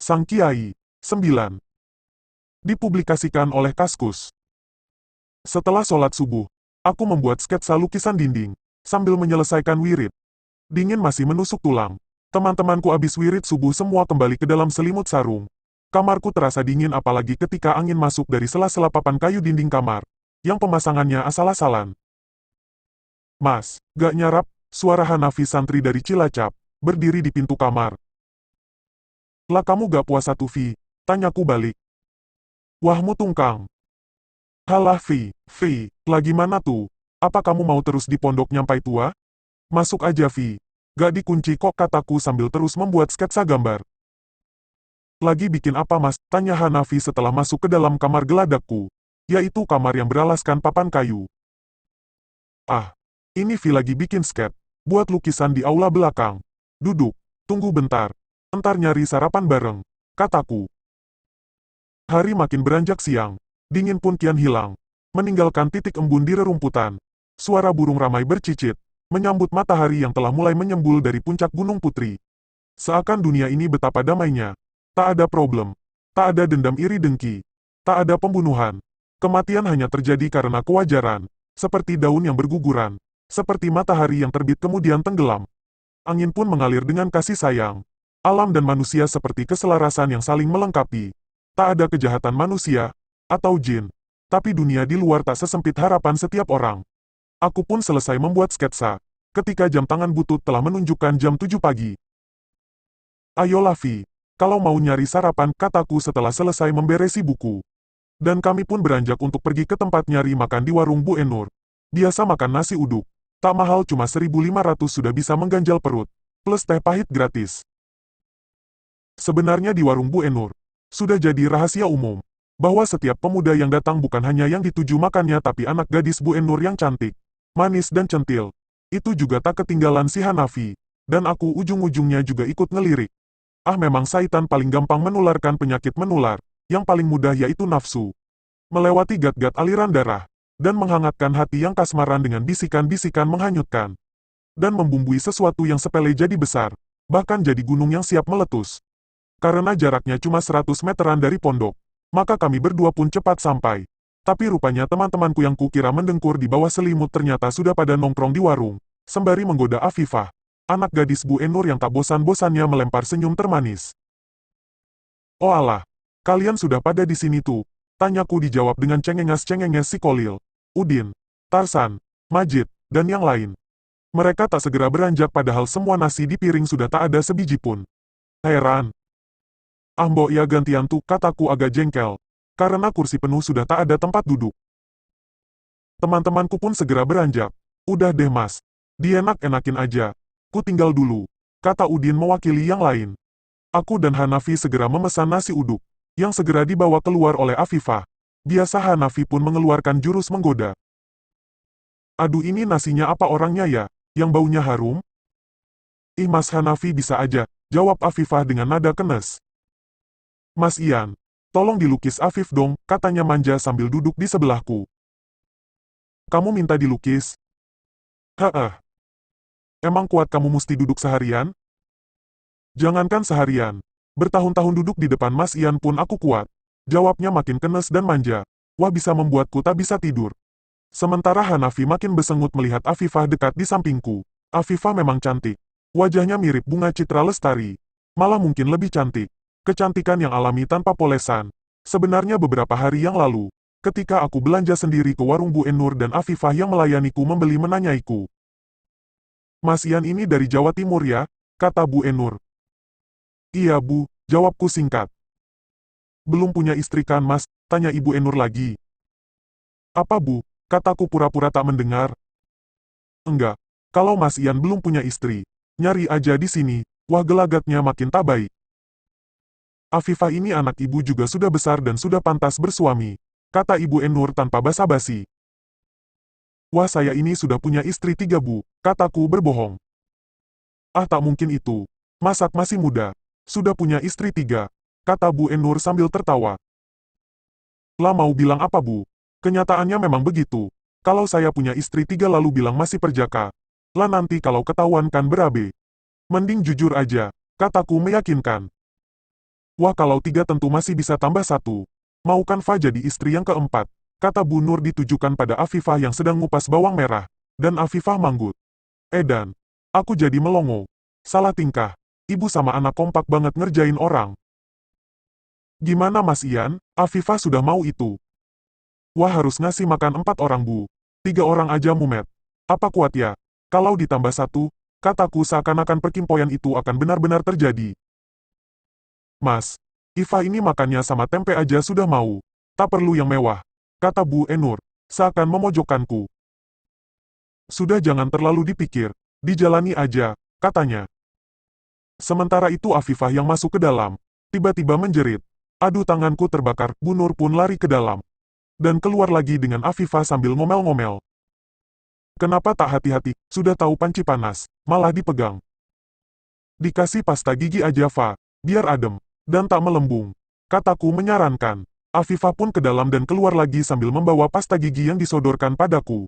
Sang Kiai. 9. Dipublikasikan oleh Kaskus. Setelah sholat subuh, aku membuat sketsa lukisan dinding, sambil menyelesaikan wirid. Dingin masih menusuk tulang. Teman-temanku abis wirid subuh semua kembali ke dalam selimut sarung. Kamarku terasa dingin apalagi ketika angin masuk dari sela-sela papan kayu dinding kamar, yang pemasangannya asal-asalan. Mas, gak nyarap, suara Hanafi santri dari Cilacap, berdiri di pintu kamar. Lah kamu gak puasa tuh Vi? Tanyaku balik. Wahmu tungkang. Halah Vi, lagi mana tuh? Apa kamu mau terus di pondok nyampai tua? Masuk aja Vi. Gak dikunci kok kataku sambil terus membuat sketsa gambar. Lagi bikin apa mas? Tanya Hanafi setelah masuk ke dalam kamar geladakku. Yaitu kamar yang beralaskan papan kayu. Ah, ini Vi lagi bikin sket. Buat lukisan di aula belakang. Duduk, tunggu bentar. Entar nyari sarapan bareng, kataku. Hari makin beranjak siang. Dingin pun kian hilang, meninggalkan titik embun di rerumputan. Suara burung ramai bercicit, menyambut matahari yang telah mulai menyembul dari puncak Gunung Putri. Seakan dunia ini betapa damainya. Tak ada problem, tak ada dendam iri dengki, tak ada pembunuhan. Kematian hanya terjadi karena kewajaran, seperti daun yang berguguran, seperti matahari yang terbit kemudian tenggelam. Angin pun mengalir dengan kasih sayang. Alam dan manusia seperti keselarasan yang saling melengkapi. Tak ada kejahatan manusia, atau jin, tapi dunia di luar tak sesempit harapan setiap orang. Aku pun selesai membuat sketsa, ketika jam tangan butut telah menunjukkan jam 7 pagi. Ayolah Vi, kalau mau nyari sarapan, kataku setelah selesai memberesi buku. Dan kami pun beranjak untuk pergi ke tempat nyari makan di warung Bu Enur. Biasa makan nasi uduk, tak mahal cuma 1.500 sudah bisa mengganjal perut, plus teh pahit gratis. Sebenarnya di warung Bu Enur, sudah jadi rahasia umum, bahwa setiap pemuda yang datang bukan hanya yang dituju makannya tapi anak gadis Bu Enur yang cantik, manis dan centil. Itu juga tak ketinggalan si Hanafi, dan aku ujung-ujungnya juga ikut ngelirik. Ah memang syaitan paling gampang menularkan penyakit menular, yang paling mudah yaitu nafsu. Melewati gat-gat aliran darah, dan menghangatkan hati yang kasmaran dengan bisikan-bisikan menghanyutkan. Dan membumbui sesuatu yang sepele jadi besar, bahkan jadi gunung yang siap meletus. Karena jaraknya cuma 100 meteran dari pondok, maka kami berdua pun cepat sampai. Tapi rupanya teman-temanku yang kukira mendengkur di bawah selimut ternyata sudah pada nongkrong di warung, sembari menggoda Afifah, anak gadis Bu Enur yang tak bosan-bosannya melempar senyum termanis. Oh alah, kalian sudah pada di sini tuh, tanyaku dijawab dengan cengenges-cengenges si Kolil, Udin, Tarsan, Majid, dan yang lain. Mereka tak segera beranjak padahal semua nasi di piring sudah tak ada sebiji pun. Heran. Ah mbok ya gantian tuh, kataku agak jengkel, karena kursi penuh sudah tak ada tempat duduk. Teman-temanku pun segera beranjak. Udah deh mas, dienak-enakin aja, ku tinggal dulu, kata Udin mewakili yang lain. Aku dan Hanafi segera memesan nasi uduk, yang segera dibawa keluar oleh Afifah. Biasa Hanafi pun mengeluarkan jurus menggoda. Aduh ini nasinya apa orangnya ya, yang baunya harum? Ih mas Hanafi bisa aja, jawab Afifah dengan nada kenes. Mas Ian, tolong dilukis Afif dong, katanya manja sambil duduk di sebelahku. Kamu minta dilukis? Heeh. Emang kuat kamu mesti duduk seharian? Jangankan seharian, bertahun-tahun duduk di depan Mas Ian pun aku kuat. Jawabnya makin kenes dan manja. Wah bisa membuatku tak bisa tidur. Sementara Hanafi makin besengut melihat Afifah dekat di sampingku. Afifah memang cantik. Wajahnya mirip bunga citra lestari. Malah mungkin lebih cantik. Kecantikan yang alami tanpa polesan. Sebenarnya beberapa hari yang lalu, ketika aku belanja sendiri ke warung Bu Enur dan Afifah yang melayaniku membeli menanyaiku. Mas Ian ini dari Jawa Timur ya? Kata Bu Enur. Iya Bu, jawabku singkat. Belum punya istri kan mas? Tanya Ibu Enur lagi. Apa Bu? Kataku pura-pura tak mendengar. Enggak, kalau Mas Ian belum punya istri, nyari aja di sini. Wah gelagatnya makin tak baik. Afifah ini anak ibu juga sudah besar dan sudah pantas bersuami, kata Ibu Enur tanpa basa-basi. Wah saya ini sudah punya istri 3 Bu, kataku berbohong. Ah tak mungkin itu, Masak masih muda, sudah punya istri 3, kata Bu Enur sambil tertawa. Lah mau bilang apa Bu? Kenyataannya memang begitu, kalau saya punya istri 3 lalu bilang masih perjaka, lah nanti kalau ketahuan kan berabe. Mending jujur aja, kataku meyakinkan. Wah, kalau 3 tentu masih bisa tambah 1. Mau kan Fa jadi istri yang keempat? Kata Bu Nur ditujukan pada Afifah yang sedang ngupas bawang merah. Dan Afifah manggut. Edan. Aku jadi melongo. Salah tingkah. Ibu sama anak kompak banget ngerjain orang. Gimana Mas Ian? Afifah sudah mau itu. Wah, harus ngasih makan 4 orang Bu. 3 orang aja mumet. Apa kuat ya? Kalau ditambah 1, kataku seakan-akan perkimpoyan itu akan benar-benar terjadi. Mas, Iva ini makannya sama tempe aja sudah mau. Tak perlu yang mewah. Kata Bu Enur, seakan memojokkanku. Sudah jangan terlalu dipikir. Dijalani aja, katanya. Sementara itu Afifah yang masuk ke dalam, tiba-tiba menjerit. Aduh, tanganku terbakar. Bu Nur pun lari ke dalam. Dan keluar lagi dengan Afifah sambil ngomel-ngomel. Kenapa tak hati-hati? Sudah tahu panci panas, malah dipegang. Dikasih pasta gigi aja Fa, biar adem, dan tak melembung. Kataku menyarankan. Afifah pun ke dalam dan keluar lagi sambil membawa pasta gigi yang disodorkan padaku.